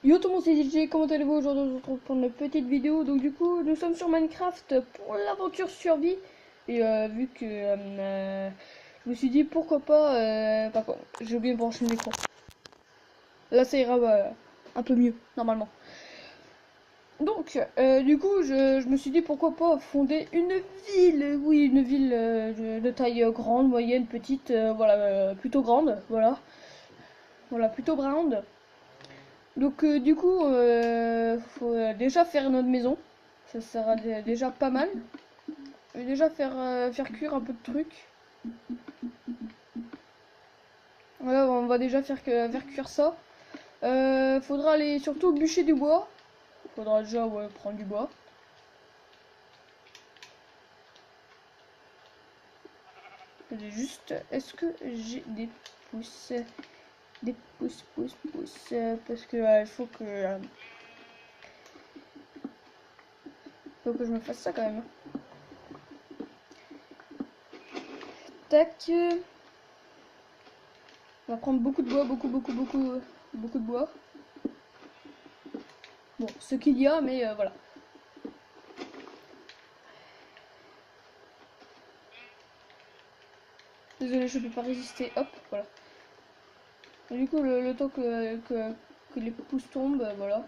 Yo tout le monde, c'est DJ, comment allez-vous? Aujourd'hui on se retrouve pour une petite vidéo. Donc du coup nous sommes sur Minecraft pour l'aventure survie. Et vu que je me suis dit pourquoi pas par contre, j'ai oublié de brancher le micro. Là ça ira un peu mieux normalement. Donc du coup je me suis dit pourquoi pas fonder une ville. Oui, une ville de taille grande, moyenne, petite, voilà, plutôt grande, voilà. Voilà, plutôt grande. Donc du coup, faut déjà faire notre maison. Ça sera déjà pas mal. Et déjà faire cuire un peu de trucs. Voilà, on va déjà faire cuire ça. Faudra aller surtout bûcher du bois. Faudra déjà ouais, prendre du bois. Juste, est-ce que j'ai des pousses? Des pousses. Parce que il faut que je me fasse ça quand même. Tac. On va prendre beaucoup de bois, beaucoup de bois. Bon, ce qu'il y a, mais voilà. Désolé, je peux pas résister. Hop, voilà. Et du coup, le temps que les pousses tombent, voilà.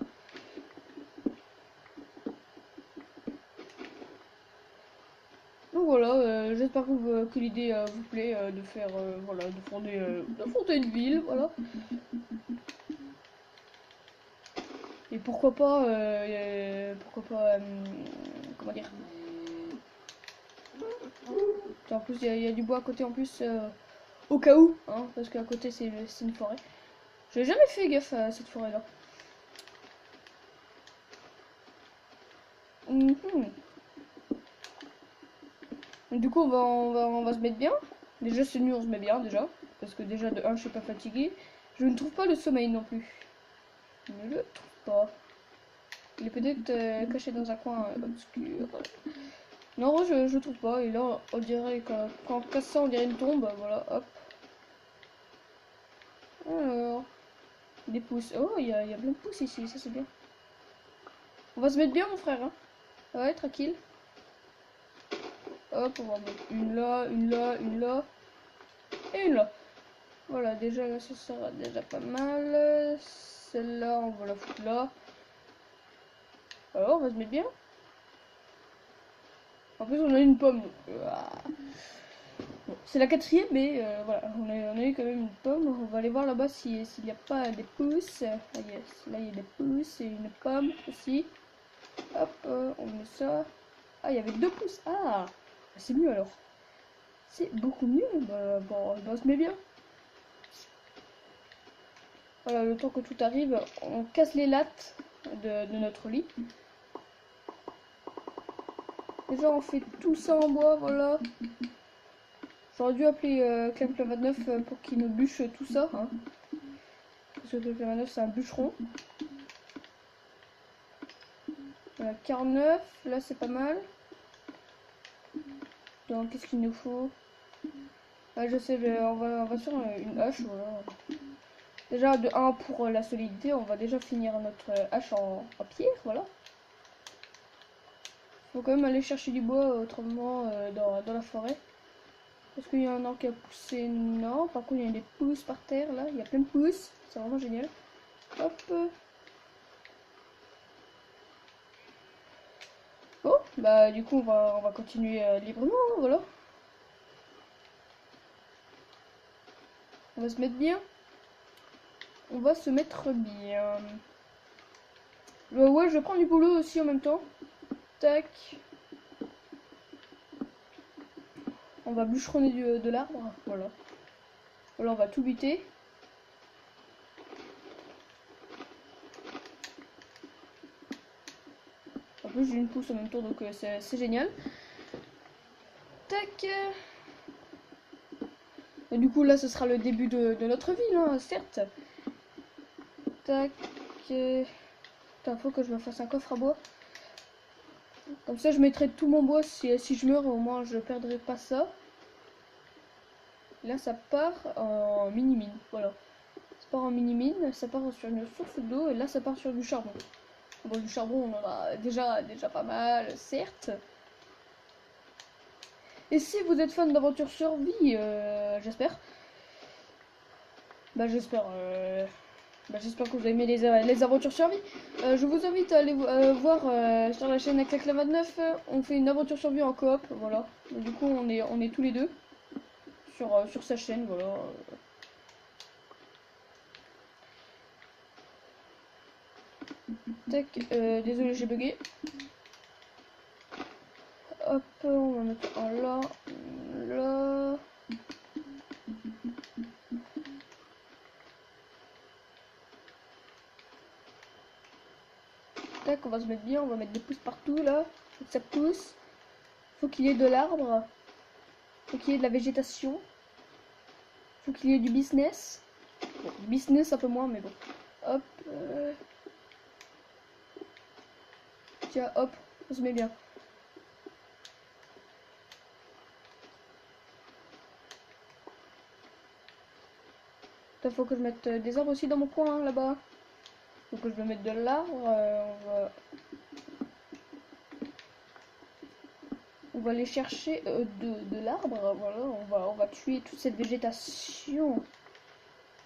Donc voilà, j'espère que l'idée vous plaît de faire, voilà, de fonder une ville, voilà. Et pourquoi pas, comment dire. En plus, il y a du bois à côté en plus, au cas où, hein, parce qu'à côté c'est une forêt. J'ai jamais fait gaffe à cette forêt-là. Mhm. Donc, du coup, on va se mettre bien. Déjà, c'est nuit, on se met bien, déjà. Parce que déjà, de un je suis pas fatiguée. Je ne trouve pas le sommeil non plus. Je ne le trouve pas. Il est peut-être caché dans un coin obscur. Non, je trouve pas. Et là, on dirait que quand on casse ça, on dirait une tombe. Voilà, hop. Alors, des pousses. Oh, il y a plein de pousses ici, ça c'est bien. On va se mettre bien, mon frère. Hein. Ouais, tranquille. Hop, on va en mettre une là, une là, une là. Et une là. Voilà, déjà, là, ça sera déjà pas mal. Celle-là, on va la foutre là. Alors, on va se mettre bien. En plus, on a une pomme. Bon, c'est la quatrième, mais voilà, on a eu quand même une pomme. On va aller voir là-bas s'il n'y a pas des pousses. Ah, yes, là, il y a des pousses et une pomme aussi. Hop, on met ça. Ah, il y avait deux pousses. Ah, c'est mieux alors. C'est beaucoup mieux. Bah, bon, on se met bien. Voilà, le temps que tout arrive, on casse les lattes de notre lit. Déjà, on fait tout ça en bois, voilà. J'aurais dû appeler Clem29 pour qu'il nous bûche tout ça. Hein. Parce que Clem29, c'est un bûcheron. Voilà, 49, là c'est pas mal. Donc, qu'est-ce qu'il nous faut? Ah, je sais, on va sur une hache, voilà. Déjà, de 1 pour la solidité, on va déjà finir notre hache en pierre, voilà. Faut quand même aller chercher du bois autrement dans la forêt. Est-ce qu'il y en a un qui a poussé? Non. Par contre, il y a des pousses par terre là. Il y a plein de pousses. C'est vraiment génial. Hop. Bon, bah du coup, on va continuer librement. Hein, voilà. On va se mettre bien. On va se mettre bien. Ouais, je vais prendre du boulot aussi en même temps. Tac. On va bûcheronner de l'arbre. Voilà. Voilà, on va tout buter. En plus, j'ai une pousse en même temps, donc c'est génial. Tac. Et du coup, là, ce sera le début de notre ville, hein, certes. Tac. Putain, faut que je me fasse un coffre à bois. Comme ça, je mettrai tout mon bois. Si je meurs, au moins, je perdrai pas ça. Là, ça part en mini-mine. Voilà. part en mini-mine, ça part sur une source d'eau, et là ça part sur du charbon. Bon, du charbon, on en a déjà pas mal, certes. Et si vous êtes fan d'aventure survie, j'espère. J'espère que vous aimez les aventures survie. Je vous invite à aller voir sur la chaîne Aclacla29. On fait une aventure survie en coop, voilà. Du coup, on est tous les deux sur sa chaîne, voilà. Tac, désolé, j'ai bugué. Hop, on va mettre un là, là. Tac, on va se mettre bien, on va mettre des pousses partout là. Faut que ça pousse. Faut qu'il y ait de l'arbre. Faut qu'il y ait de la végétation. Faut qu'il y ait du business. Bon, du business un peu moins, mais bon. Hop. Tiens, hop, on se met bien. Il faut que je mette des arbres aussi dans mon coin, hein, là-bas. Faut que je me mette de l'arbre. On va aller chercher de l'arbre. Voilà, on va tuer toute cette végétation.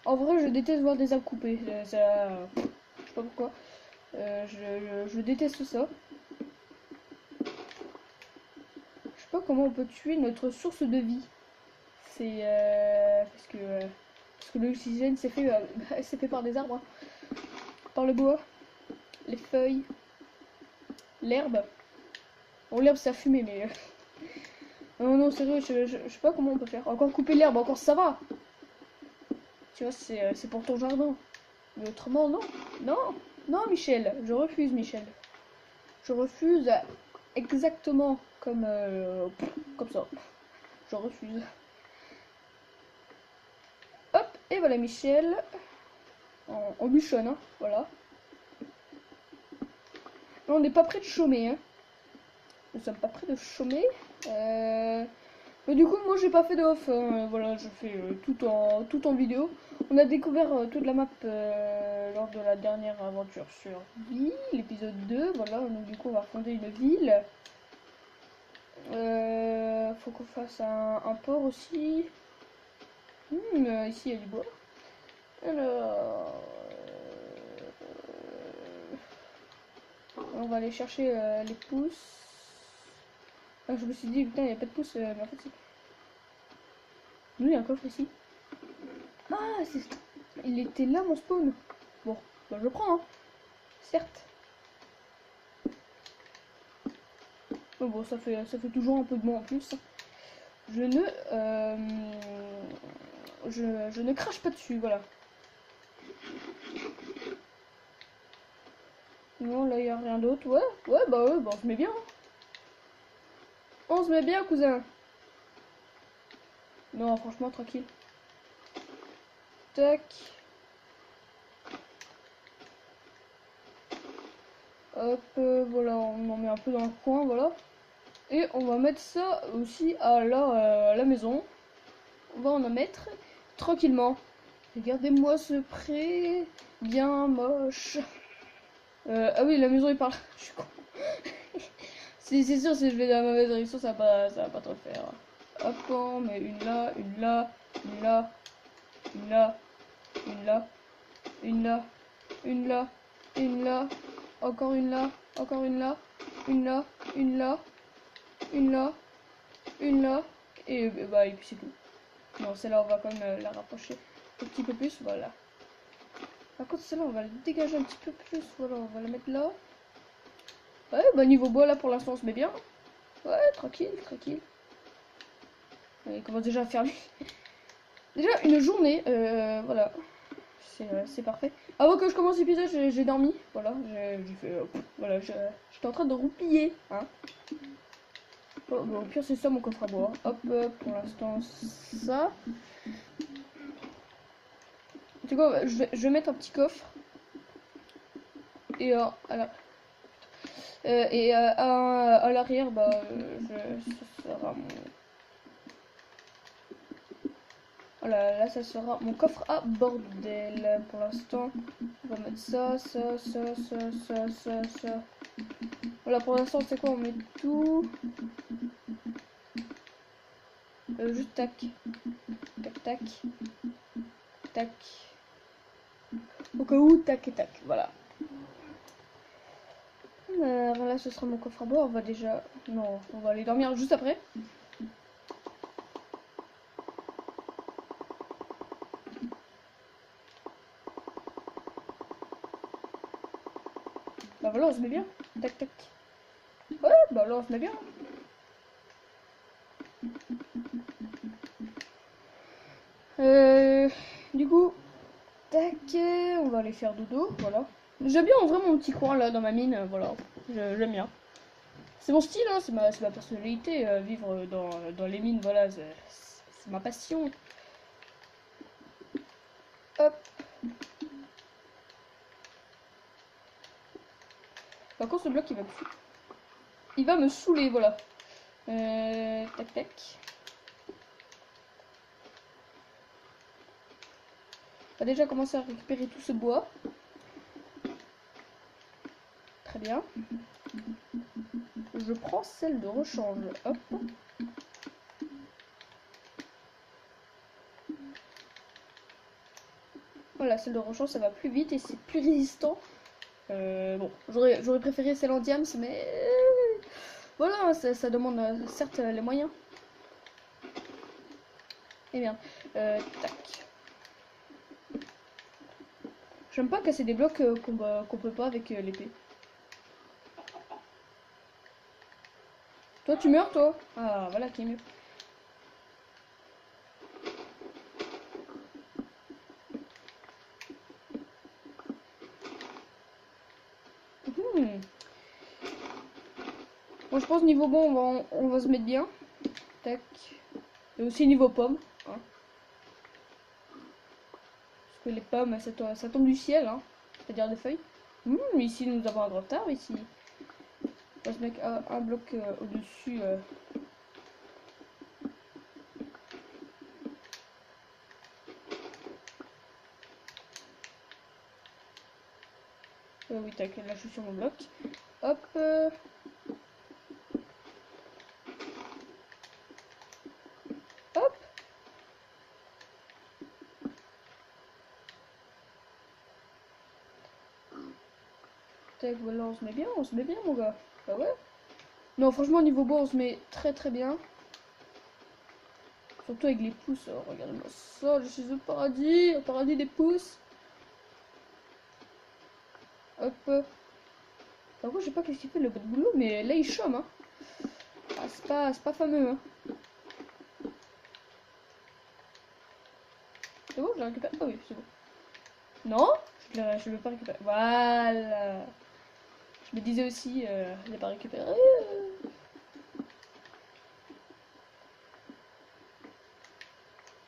En vrai, je déteste voir des arbres coupés. Je sais pas pourquoi. Je déteste ça. Je sais pas comment on peut tuer notre source de vie. C'est parce que l'oxygène c'est fait par des arbres, hein. Par le bois, les feuilles, l'herbe. Bon, l'herbe ça a fumé, mais non, non, sérieux, je sais pas comment on peut faire. Encore couper l'herbe, encore ça va. Tu vois, c'est pour ton jardin. Mais autrement, non. Non, non, Michel. Je refuse, Michel. Je refuse exactement comme ça. Je refuse. Hop, et voilà, Michel. En bûchonne, hein, voilà. Non, on n'est pas prêt de chômer, hein. Nous sommes pas prêts de chômer. Mais du coup, moi, j'ai pas fait de off. Hein. Voilà, je fais tout en vidéo. On a découvert toute la map lors de la dernière aventure sur vie, l'épisode 2. Voilà, donc du coup, on va fonder une ville. Faut qu'on fasse un port aussi. Ici, il y a du bois. Alors, on va aller chercher les pousses. Ah, je me suis dit, putain, il n'y a pas de pousses, mais en fait, c'est... Nous, il y a un coffre ici. Ah, il était là, mon spawn. Bon, bah, je le prends, hein. Certes. Mais bon, ça fait toujours un peu de moi en plus. Je ne crache pas dessus, voilà. Non, là, il n'y a rien d'autre. Ouais, bah, on se met bien. Hein. On se met bien, cousin. Non, franchement, tranquille. Tac. Hop, voilà, on en met un peu dans le coin, voilà. Et on va mettre ça aussi à la maison. On va en mettre tranquillement. Regardez-moi ce pré bien moche. Ah oui, la maison est par là. Je suis con. C'est sûr, si je vais dans la mauvaise direction, ça va pas trop le faire. Hop, on met une là, une là, une là, une là, une là, une là, une là, une là, encore une là, encore une là, une là, une là, une là, une là, et bah et puis c'est tout. Non, celle-là, on va quand même la rapprocher un petit peu plus, voilà. Par contre, celle-là, on va la dégager un petit peu plus, voilà, on va la mettre là. Ouais, bah niveau bois, là, pour l'instant, on se met bien. Ouais, tranquille, tranquille. Il commence déjà à faire lui. Déjà, une journée, voilà. C'est parfait. Avant que je commence l'épisode, j'ai dormi, voilà. J'ai fait, voilà, j'étais en train de roupiller, hein. Oh, bon, au pire, c'est ça mon coffre à bois. Hop, pour l'instant, ça. Tu sais quoi, je vais mettre un petit coffre. Et à l'arrière, bah, ça sera mon... À Voilà, là ça sera mon coffre à bordel. Pour l'instant, on va mettre ça. Voilà, pour l'instant, c'est quoi? On met tout. Juste tac. Tac. Tac. Au cas où, tac et tac. Voilà. Là, ce sera mon coffre à bois. On va déjà. Non, on va aller dormir juste après. Bah voilà, on se met bien. Tac, tac. Ouais, bah là, on se met bien. Du coup, tac, on va aller faire dodo, voilà. J'aime bien vraiment mon petit coin là dans ma mine, voilà. J'aime bien. C'est mon style, hein, c'est ma personnalité, vivre dans les mines, voilà, c'est ma passion. Hop. Par contre, ce bloc, il va me saouler, voilà. Tac, tac. On va déjà commencer à récupérer tout ce bois. Très bien. Je prends celle de rechange. Hop. Voilà, celle de rechange, ça va plus vite et c'est plus résistant. Bon, j'aurais préféré celle en diams, mais voilà, ça demande certes les moyens. Eh bien, tac. J'aime pas casser des blocs qu'on peut pas avec l'épée. Toi, tu meurs, toi? Ah, voilà qui est mieux. Bon, je pense niveau bon, on va se mettre bien. Tac. Et aussi niveau pommes. Hein. Parce que les pommes, ça tombe du ciel. Hein. C'est-à-dire des feuilles. Ici, nous avons un grand arbre. Ici. On va se mettre un bloc au-dessus. Oui, tac, là, je suis sur mon bloc. Hop. Hop. Tac, voilà, on se met bien, mon gars. Bah ouais. Non, franchement, niveau bois, on se met très très bien. Surtout avec les pousses. Oh, regardez-moi ça, je suis au paradis des pousses. Hop. Par contre, je sais pas qu'est-ce qu'il fait le bout de boulot, mais là, il chôme, hein. Ah, c'est pas fameux, hein. C'est bon, je la récupère. Ah oui, c'est bon. Non, je l'ai pas récupérer. Voilà. Je me disais aussi, je l'ai pas récupéré.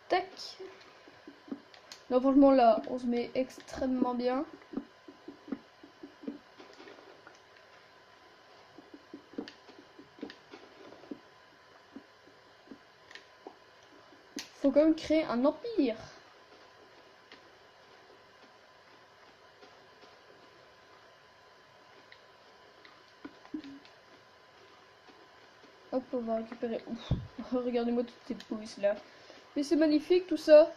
Tac. Non, franchement, là, on se met extrêmement bien. Faut quand même créer un empire. Hop, on va récupérer. Regardez-moi toutes ces pousses là. Mais c'est magnifique tout ça.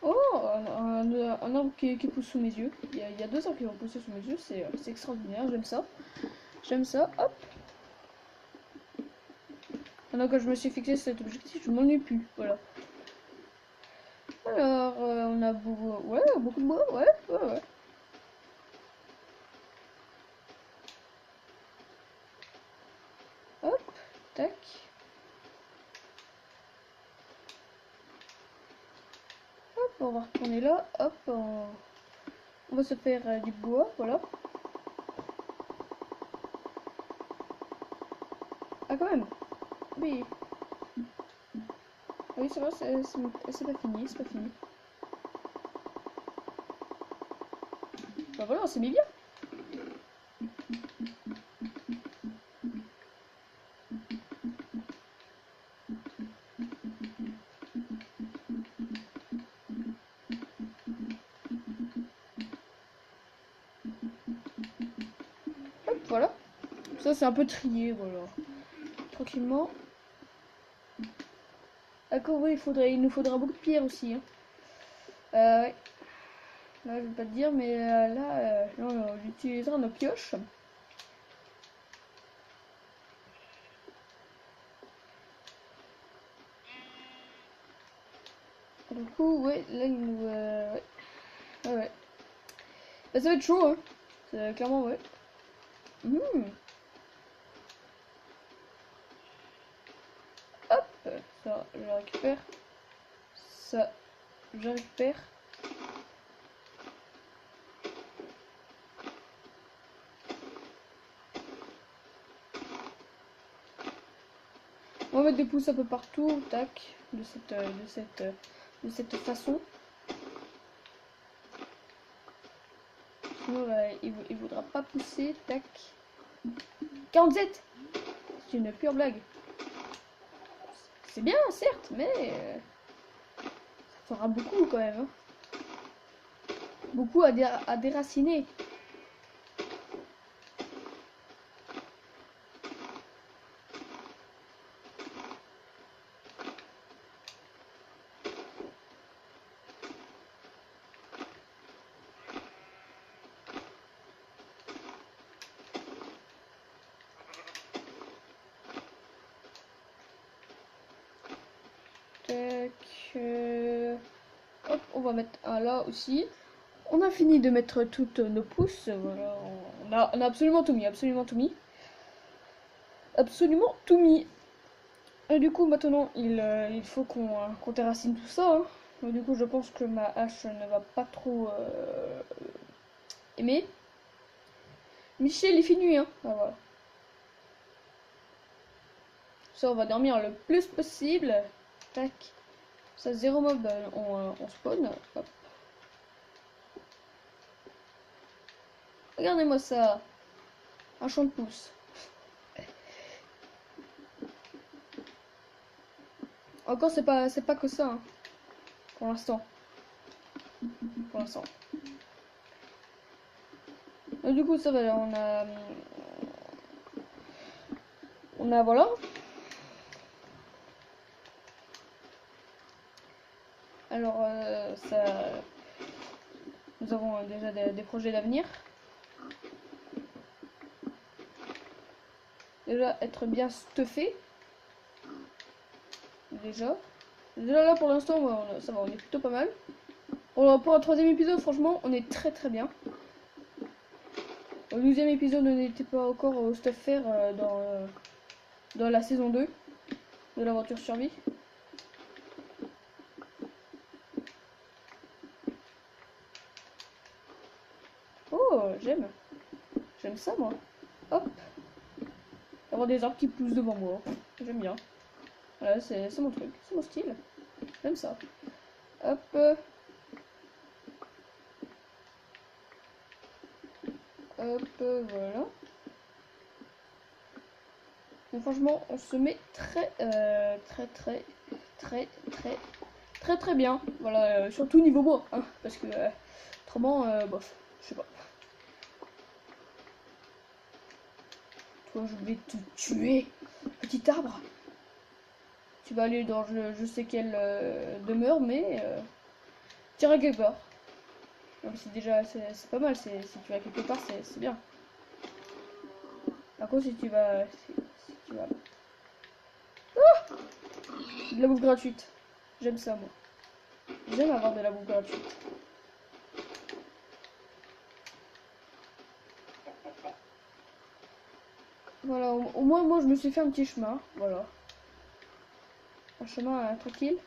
Oh, un arbre qui pousse sous mes yeux. Il y a deux arbres qui vont pousser sous mes yeux. C'est extraordinaire. J'aime ça. J'aime ça. Hop. Maintenant que je me suis fixé cet objectif, je m'ennuie plus. Voilà. Alors, on a beaucoup de bois. Ouais. Hop. Tac. Hop, on va retourner là. Hop, on va se faire du bois. Voilà. Ah, quand même. Oui. Oui, c'est vrai, c'est pas fini. C'est pas fini. Bah voilà, on s'est mis bien. Hop, voilà. Ça c'est un peu trié, voilà. Tranquillement. D'accord, oui, il nous faudra beaucoup de pierres aussi. Hein. Ouais. Là, je vais pas te dire, mais là, on utilisera nos pioches. Du coup, ouais, là, il nous... ouais. Ouais, ouais. Bah, ça va être chaud, hein. Clairement, ouais. Hop, ça, je récupère. Ça, je récupère. On va mettre des pouces un peu partout, tac, de cette façon. Sinon, là, il voudra pas pousser, tac. 47. C'est une pure blague. C'est bien, certes, mais ça fera beaucoup quand même. Hein. Beaucoup à déraciner. Tac. Hop, on va mettre un là aussi. On a fini de mettre toutes nos pouces. Voilà, on a absolument tout mis, absolument tout mis. Absolument tout mis. Et du coup, maintenant, il faut qu'on terracine tout ça. Hein. Donc, du coup, je pense que ma hache ne va pas trop aimer. Michel, il fait nuit. Hein. Ah, voilà. Ça, on va dormir le plus possible. Tac. Ça, 0 mob, on spawn. Hop. Regardez-moi ça. Un champ de pouce. Encore, c'est pas que ça. Hein. Pour l'instant. Pour l'instant. Du coup, ça va, on a, voilà. Alors, ça, nous avons déjà des projets d'avenir. Déjà, être bien stuffé. Déjà là, pour l'instant, ça va, on est plutôt pas mal. Pour un troisième épisode, franchement, on est très très bien. Au 12e épisode, on n'était pas encore au stuff faire dans la saison 2 de l'aventure survie. Oh, j'aime. J'aime ça, moi. Hop. Avoir des arbres qui poussent devant moi. J'aime bien. Voilà, c'est mon truc. C'est mon style. J'aime ça. Hop. Hop, voilà. Donc, franchement, on se met très bien. Voilà, surtout niveau bois. Hein, parce que autrement, bof. Je sais pas. Toi, je vais te tuer. Petit arbre. Tu vas aller dans je sais quelle demeure, mais tu iras quelque part. C'est déjà, c'est pas mal. Si tu vas quelque part, c'est bien. Par contre, si tu vas... Ah, de la bouffe gratuite. J'aime ça, moi. J'aime avoir de la bouffe gratuite. Voilà, au moins, moi, je me suis fait un petit chemin. Voilà. Un chemin tranquille.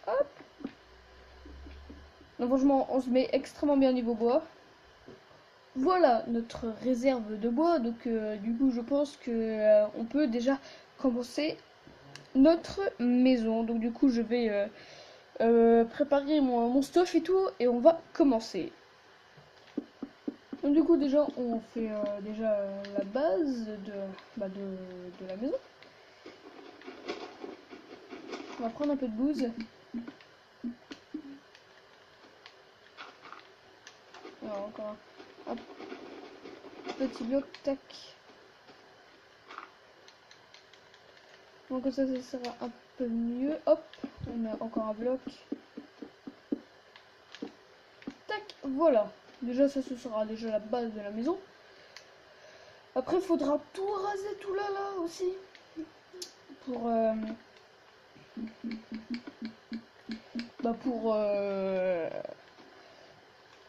Hop. Donc, franchement, on se met extrêmement bien niveau bois. Voilà notre réserve de bois. Donc, du coup, je pense que on peut déjà commencer notre maison. Donc, du coup, je vais préparer mon stuff et tout. Et on va commencer. Donc, du coup, déjà, on fait déjà la base de la maison. On va prendre un peu de bouse. Alors, encore Hop. Petit bloc, tac. Donc comme ça sera un peu mieux. Hop, on a encore un bloc. Tac, voilà. Déjà ça ce sera déjà la base de la maison. Après il faudra tout raser tout là aussi. Pour que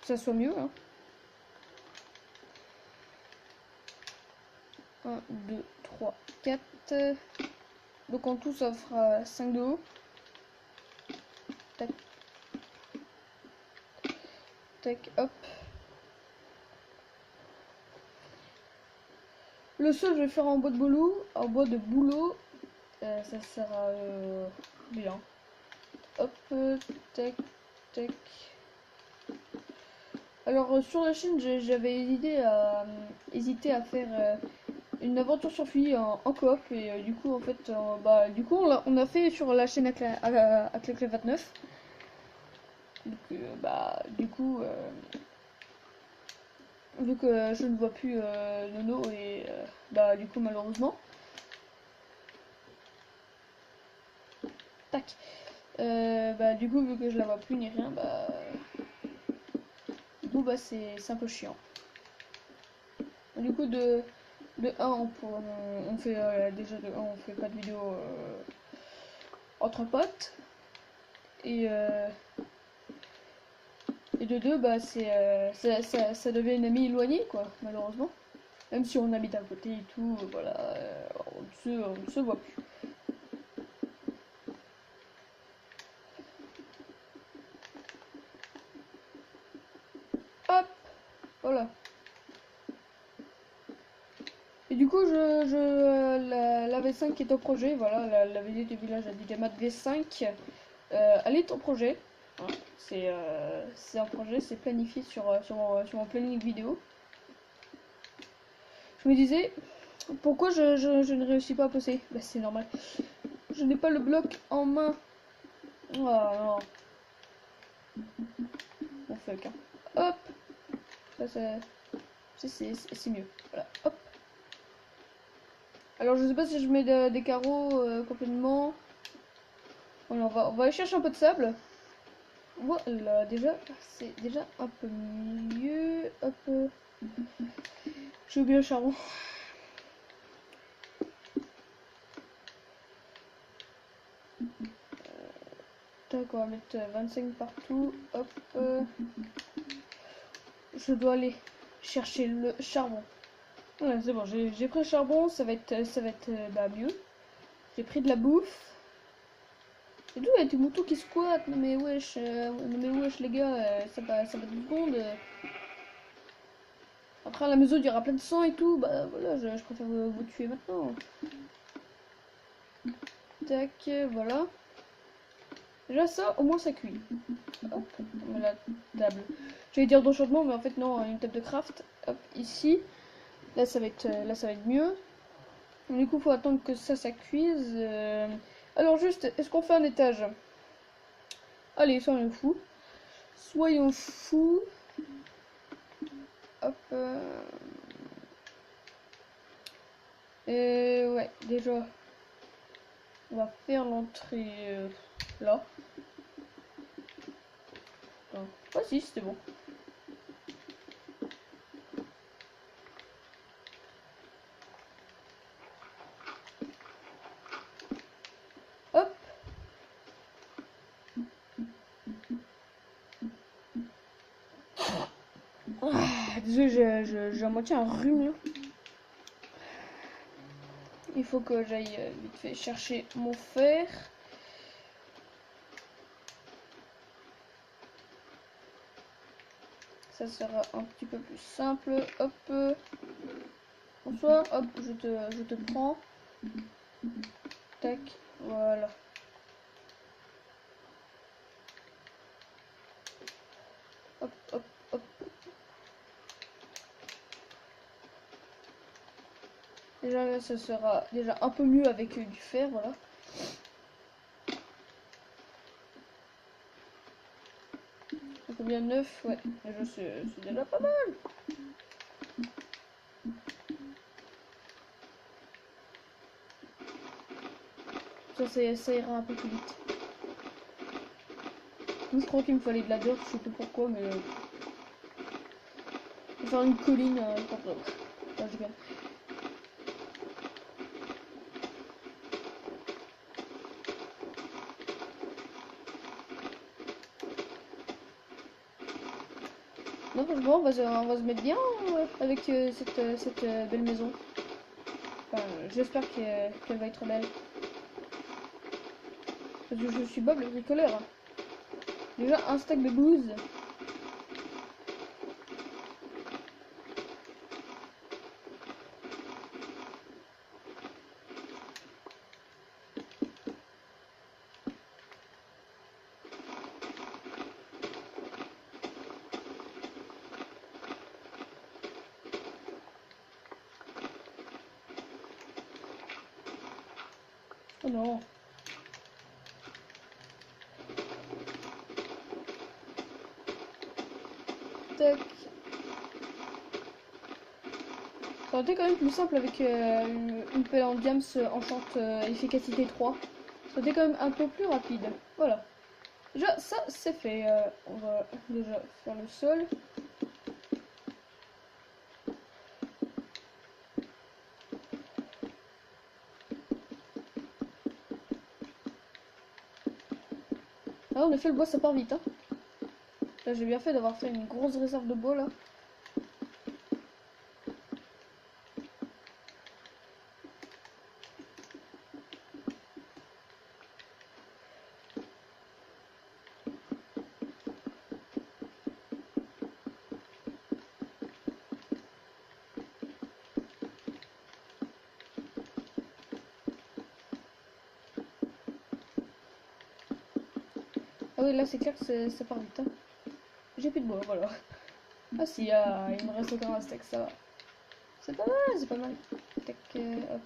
ça soit mieux. Hein. 1, 2, 3, 4. Donc en tout ça fera 5 de haut. Tac. Tac, hop. Le sol je vais faire en bois de boulot. Ça sera bien. Hop, tac, tac. Alors sur la chaîne j'avais hésité à faire une aventure sur survie en coop et du coup en fait on a fait sur la chaîne à Claclay 29. Donc vu que je ne vois plus Nono et du coup malheureusement. Tac. Du coup vu que je la vois plus ni rien c'est un peu chiant. Du coup de 1 on fait déjà de 1 on fait pas de vidéo entre potes et de 2 ça devient une amie éloignée quoi malheureusement. Même si on habite à côté et tout, voilà, on ne se voit plus. Hop, voilà. Et du coup, la V5 qui est au projet, voilà, la visite du village à Digamat V5, elle est en projet. Hein, c'est un projet, c'est planifié sur mon planning vidéo. Je me disais, pourquoi je ne réussis pas à poser? Bah, c'est normal. Je n'ai pas le bloc en main. Oh non. Bon fuck. Hein. Hop. Ça, c'est mieux. Voilà. Hop. Alors je sais pas si je mets des carreaux complètement. Voilà, on va aller chercher un peu de sable. Voilà, déjà, c'est déjà un peu mieux. Hop. J'ai oublié le charbon. Tac, on va mettre 25 partout. Hop. Je dois aller chercher le charbon. Voilà, c'est bon, j'ai pris le charbon, ça va être mieux. J'ai pris de la bouffe. Et d'où il y a des moutons qui squattent? Non mais wesh, les gars, ça va 2 secondes. Après à la maison il y aura plein de sang et tout, bah voilà, je préfère vous tuer maintenant. Tac, voilà. Déjà ça, au moins ça cuit. Hop, on met la table. J'allais dire d'enchantement, mais en fait non, une table de craft. Hop, ici. Là ça va être mieux. Du coup faut attendre que ça cuise. Alors juste, est-ce qu'on fait un étage? Allez, soyons fous. Soyons fous. Hop. Ouais, déjà, on va faire l'entrée là. Ah si, c'était bon. Hop. Désolé, j'ai à moitié un rhume là. Il faut que j'aille vite fait chercher mon fer. Ça sera un petit peu plus simple. Hop. Bonsoir. Hop, je te prends. Tac. Voilà. Hop, hop, hop. Déjà là, ça sera déjà un peu mieux avec du fer, voilà. Combien 9? Ouais, déjà c'est déjà pas mal. Ça ira un peu plus vite. Je crois qu'il me fallait de la dirt, je sais pas pourquoi, mais je vais faire une colline pour ça. Enfin, je gagne. Non, franchement, on va se mettre bien avec cette belle maison. Enfin, j'espère qu'elle va être belle. Parce que je suis Bob le bricoleur. Hein. Déjà, un stack de blues. Oh non. Tac. Ça aurait été quand même plus simple avec une pelle en diams enchante efficacité 3. Ça aurait été quand même un peu plus rapide. Voilà. Déjà, ça, c'est fait. On va déjà faire le sol. Ah, en effet, le bois, ça part vite. Hein. Là, j'ai bien fait d'avoir fait une grosse réserve de bois, là. Ah oui, là, c'est clair que ça part vite. Hein. J'ai plus de bois, voilà. Ah si, il me reste encore un stack, ça va. C'est pas mal, c'est pas mal. Tac, hop.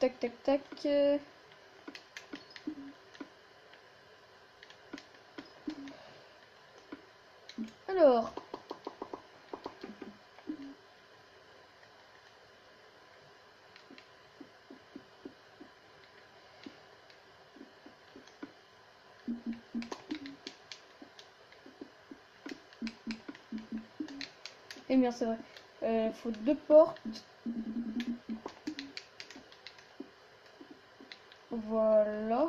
Tac, tac, tac. Alors. Eh bien, c'est vrai. Faut 2 portes. Voilà.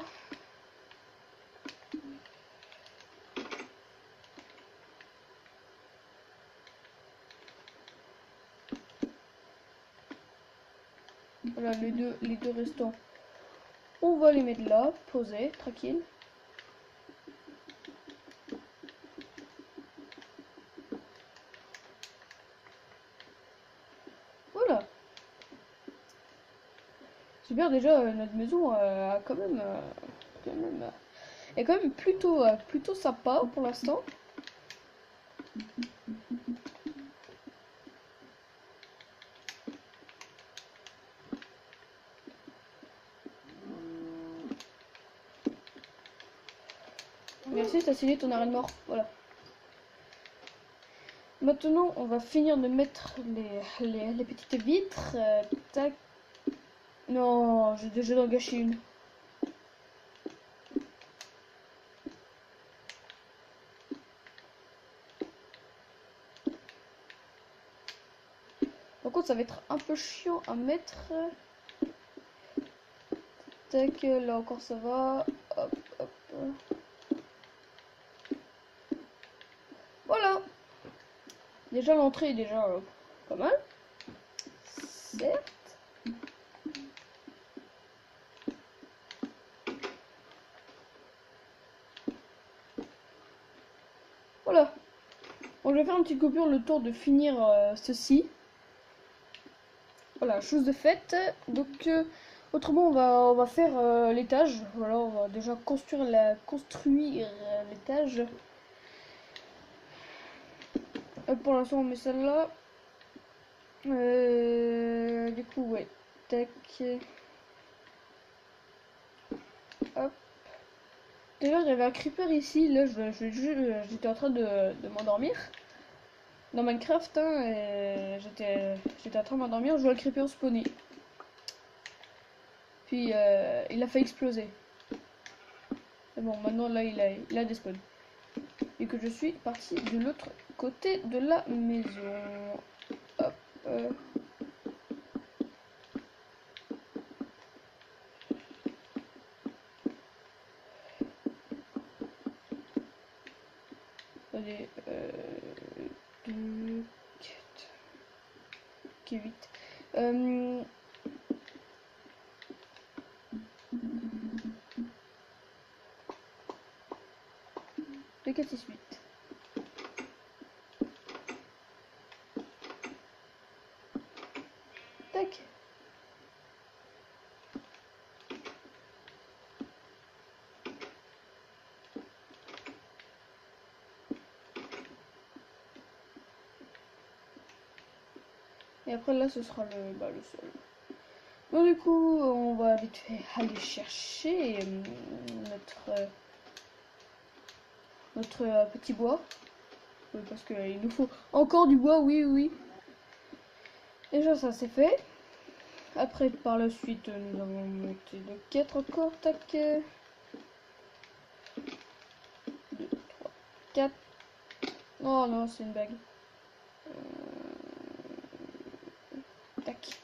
Voilà, les deux restants. On va les mettre là, posés, tranquille. Voilà. C'est bien déjà, notre maison a est quand même plutôt sympa pour l'instant. Merci, t'as signé ton arrêt de mort. Voilà. Maintenant, on va finir de mettre les petites vitres. Tac. Non, j'ai déjà en gâché une. Par contre, ça va être un peu chiant à mettre. Tac, là encore ça va. Hop, hop. Voilà. Déjà, l'entrée est déjà pas mal. Certes. Voilà. Bon, je vais faire une petite coupure le temps de finir ceci. Voilà, chose de faite. Donc, autrement, on va faire l'étage. Voilà, on va déjà construire l'étage. Pour l'instant, on met celle-là. Du coup, ouais. Tac. Hop. D'ailleurs, il y avait un creeper ici. Là, j'étais en train de m'endormir dans Minecraft. Hein, et j'étais en train de m'endormir. Je vois le creeper spawner. Puis il a fait exploser. Et bon, maintenant là, il a des spawns. Et que je suis parti de l'autre côté de la maison. Hop. Allez, 2, 4, ok, 8. 2, 4, 6, 8. Tac. Et après là ce sera le sol. Donc du coup on va vite fait aller chercher notre petit bois. Parce qu'il nous faut encore du bois, oui oui. Déjà ça c'est fait. Après par la suite nous avons monté de 4 corps, tac. 2, 3, 4. Oh non c'est une bague. Tac.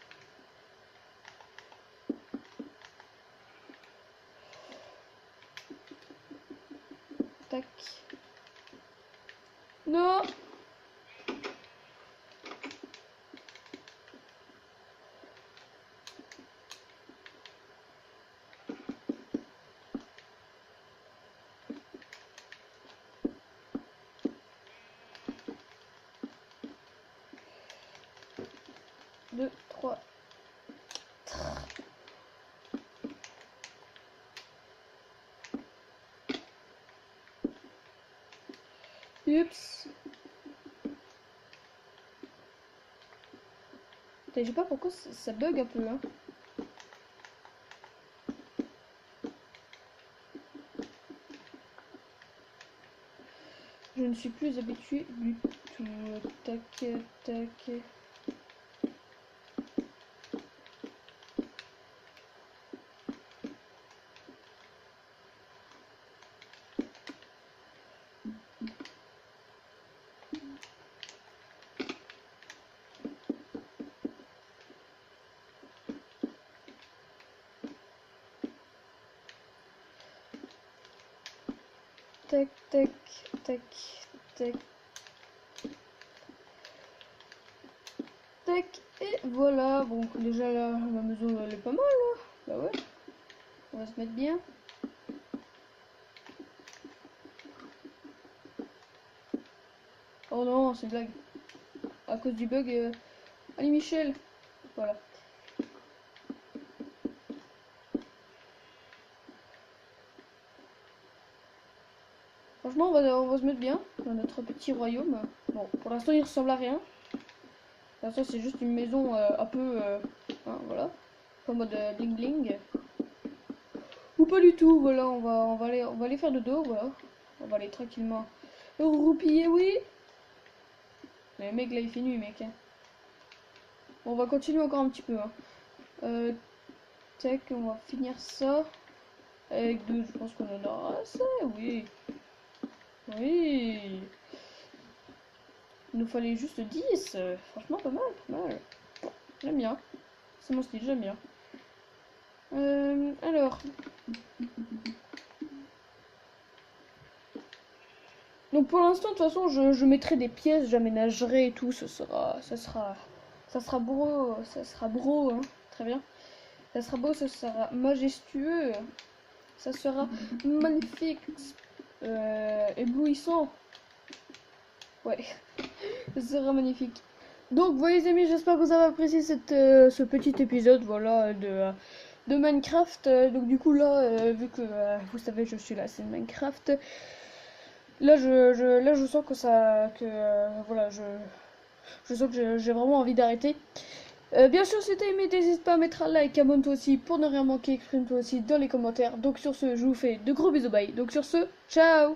Tac. Non. Deux, trois. Oups. Je sais pas pourquoi ça bug un peu. Hein. Je ne suis plus habituée du tout. Tac, tac. Tac, tac, tac, tac. Tac, et voilà. Bon, déjà là, la maison elle est pas mal là. Bah ouais. On va se mettre bien. Oh non, c'est une blague. À cause du bug. Allez Michel. Voilà. Franchement, on va se mettre bien dans notre petit royaume. Bon, pour l'instant, il ressemble à rien. Pour l'instant, c'est juste une maison un peu... hein, voilà. En mode bling bling. Ou pas du tout, voilà, on va aller faire de dos, voilà. On va aller tranquillement roupiller, oui. Mais mec, là, il fait nuit, mec. Hein. Bon, on va continuer encore un petit peu. Hein. Tac, on va finir ça. Avec deux, je pense qu'on en aura assez, oui. Oui. Il nous fallait juste 10. Franchement, pas mal, pas mal. J'aime bien. C'est mon style, j'aime bien. Alors. Donc pour l'instant, de toute façon, je mettrai des pièces, j'aménagerai et tout. Ça sera beau, ça sera beau, hein. Très bien. Ça sera beau, ça sera majestueux. Ça sera magnifique. Éblouissant. Ouais. Ça sera magnifique. Donc, voilà les amis, j'espère que vous avez apprécié ce petit épisode, voilà, de Minecraft. Donc du coup là, vu que vous savez, je suis là, c'est Minecraft. Là, je sens que voilà, je sens que j'ai vraiment envie d'arrêter. Bien sûr, si t'as aimé, n'hésite pas à mettre un like, abonne-toi aussi pour ne rien manquer, exprime-toi aussi dans les commentaires. Donc sur ce, je vous fais de gros bisous, bye. Donc sur ce, ciao!